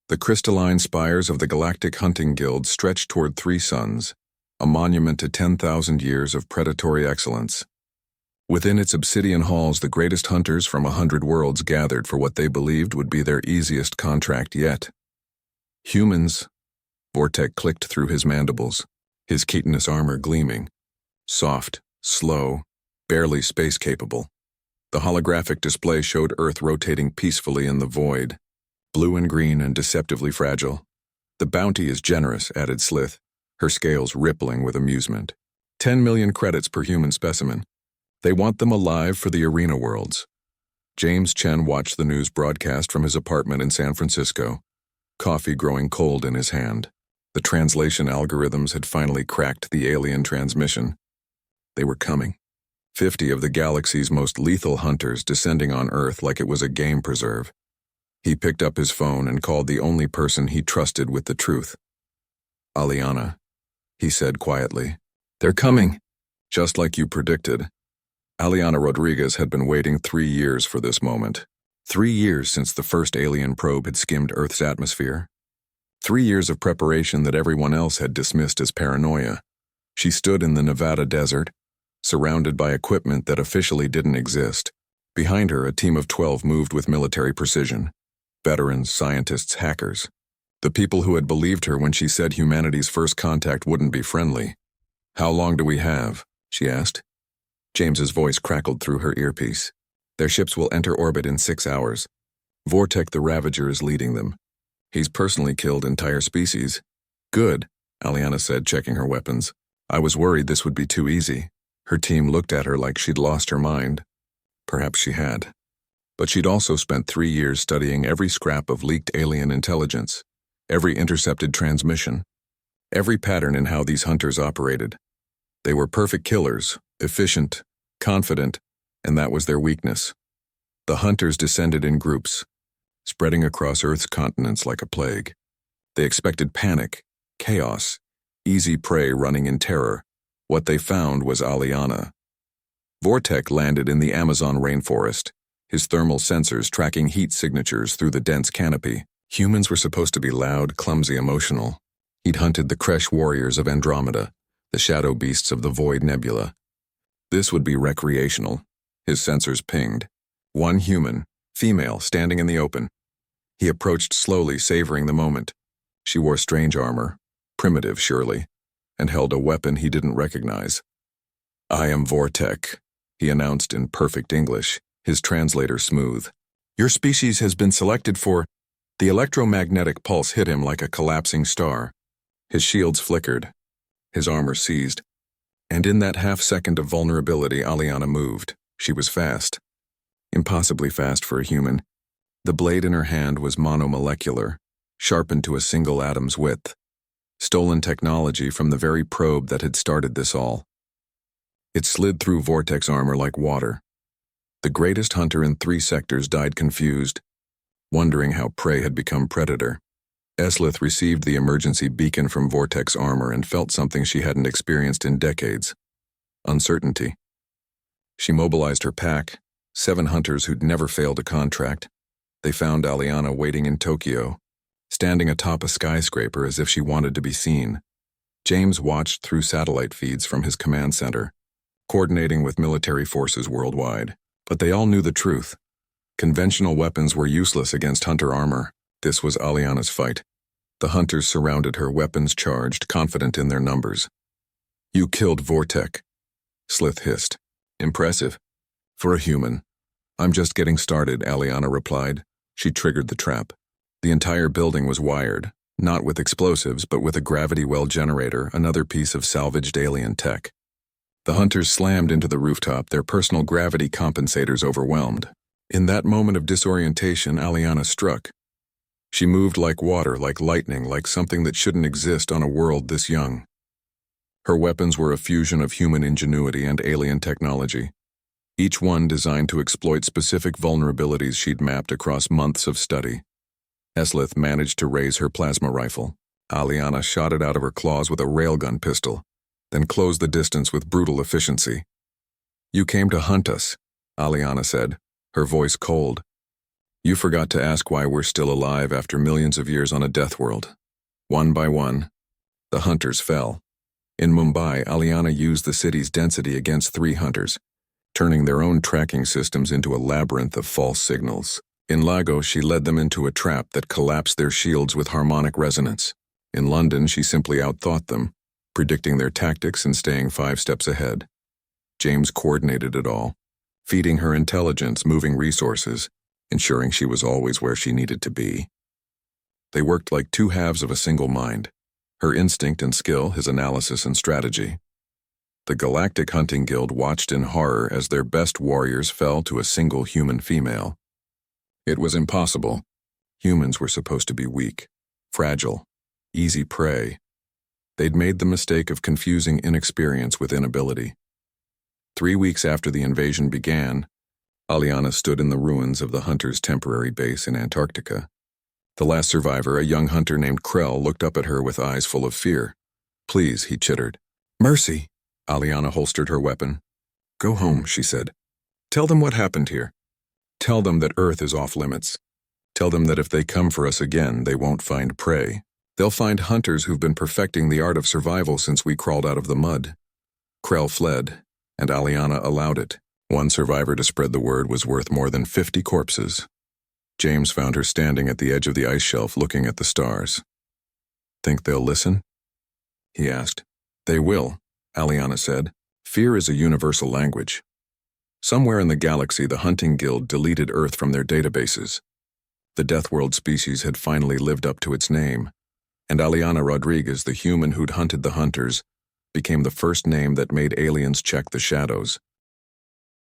The crystalline spires of the Galactic Hunting Guild stretched toward 3 suns, a monument to 10,000 years of predatory excellence. Within its obsidian halls, the greatest hunters from 100 worlds gathered for what they believed would be their easiest contract yet. Humans. Vortek clicked through his mandibles, his chitinous armor gleaming. Soft, slow, barely space-capable. The holographic display showed Earth rotating peacefully in the void, blue and green and deceptively fragile. The bounty is generous, added Slith, her scales rippling with amusement. 10 million credits per human specimen. They want them alive for the arena worlds. James Chen watched the news broadcast from his apartment in San Francisco, coffee growing cold in his hand. The translation algorithms had finally cracked the alien transmission. They were coming. 50 of the galaxy's most lethal hunters descending on Earth like it was a game preserve. He picked up his phone and called the only person he trusted with the truth. Aliana, he said quietly. They're coming. Just like you predicted. Aliana Rodriguez had been waiting 3 years for this moment. 3 years since the first alien probe had skimmed Earth's atmosphere. 3 years of preparation that everyone else had dismissed as paranoia. She stood in the Nevada desert, surrounded by equipment that officially didn't exist. Behind her, a team of 12 moved with military precision. Veterans, scientists, hackers. The people who had believed her when she said humanity's first contact wouldn't be friendly. How long do we have? She asked. James's voice crackled through her earpiece. Their ships will enter orbit in 6 hours. Vortek the Ravager is leading them. He's personally killed entire species. Good, Aliana said, checking her weapons. I was worried this would be too easy. Her team looked at her like she'd lost her mind. Perhaps she had. But she'd also spent 3 years studying every scrap of leaked alien intelligence, every intercepted transmission, every pattern in how these hunters operated. They were perfect killers, efficient, confident, and that was their weakness. The hunters descended in groups, spreading across Earth's continents like a plague. They expected panic, chaos, easy prey running in terror. What they found was Aliana. Vortek landed in the Amazon rainforest, his thermal sensors tracking heat signatures through the dense canopy. Humans were supposed to be loud, clumsy, emotional. He'd hunted the Kresh warriors of Andromeda, the shadow beasts of the Void Nebula. This would be recreational. His sensors pinged. One human, female, standing in the open. He approached slowly, savoring the moment. She wore strange armor, primitive surely, and held a weapon he didn't recognize. I am Vortek, he announced in perfect English, his translator smooth. Your species has been selected for... The electromagnetic pulse hit him like a collapsing star. His shields flickered. His armor seized. And in that half-second of vulnerability, Aliana moved. She was fast. Impossibly fast for a human. The blade in her hand was monomolecular, sharpened to a single atom's width. Stolen technology from the very probe that had started this all. It slid through Vortek's armor like water. The greatest hunter in 3 sectors died confused, wondering how prey had become predator. Eslith received the emergency beacon from Vortek's armor and felt something she hadn't experienced in decades. Uncertainty. She mobilized her pack, 7 hunters who'd never failed a contract. They found Aliana waiting in Tokyo, standing atop a skyscraper as if she wanted to be seen. James watched through satellite feeds from his command center, coordinating with military forces worldwide. But they all knew the truth. Conventional weapons were useless against hunter armor. This was Aliana's fight. The hunters surrounded her, weapons charged, confident in their numbers. You killed Vortek, Slith hissed. Impressive. For a human. I'm just getting started, Aliana replied. She triggered the trap. The entire building was wired, not with explosives, but with a gravity well generator, another piece of salvaged alien tech. The hunters slammed into the rooftop, their personal gravity compensators overwhelmed. In that moment of disorientation, Aliana struck. She moved like water, like lightning, like something that shouldn't exist on a world this young. Her weapons were a fusion of human ingenuity and alien technology, each one designed to exploit specific vulnerabilities she'd mapped across months of study. Eslith managed to raise her plasma rifle. Aliana shot it out of her claws with a railgun pistol, then closed the distance with brutal efficiency. You came to hunt us, Aliana said, her voice cold. You forgot to ask why we're still alive after millions of years on a death world. One by one, the hunters fell. In Mumbai, Aliana used the city's density against 3 hunters, turning their own tracking systems into a labyrinth of false signals. In Lagos, she led them into a trap that collapsed their shields with harmonic resonance. In London, she simply outthought them, predicting their tactics and staying 5 steps ahead. James coordinated it all, feeding her intelligence, moving resources, ensuring she was always where she needed to be. They worked like 2 halves of a single mind, her instinct and skill, his analysis and strategy. The Galactic Hunting Guild watched in horror as their best warriors fell to a single human female. It was impossible. Humans were supposed to be weak, fragile, easy prey. They'd made the mistake of confusing inexperience with inability. 3 weeks after the invasion began, Aliana stood in the ruins of the hunters' temporary base in Antarctica. The last survivor, a young hunter named Krell, looked up at her with eyes full of fear. "Please," he chittered. "Mercy." Aliana holstered her weapon. "Go home," she said. "Tell them what happened here. Tell them that Earth is off limits. Tell them that if they come for us again, they won't find prey. They'll find hunters who've been perfecting the art of survival since we crawled out of the mud." Krell fled, and Aliana allowed it. One survivor to spread the word was worth more than 50 corpses. James found her standing at the edge of the ice shelf looking at the stars. "Think they'll listen?" he asked. "They will," Aliana said. "Fear is a universal language." Somewhere in the galaxy, the Hunting Guild deleted Earth from their databases. The Death World species had finally lived up to its name, and Aliana Rodriguez, the human who'd hunted the hunters, became the first name that made aliens check the shadows.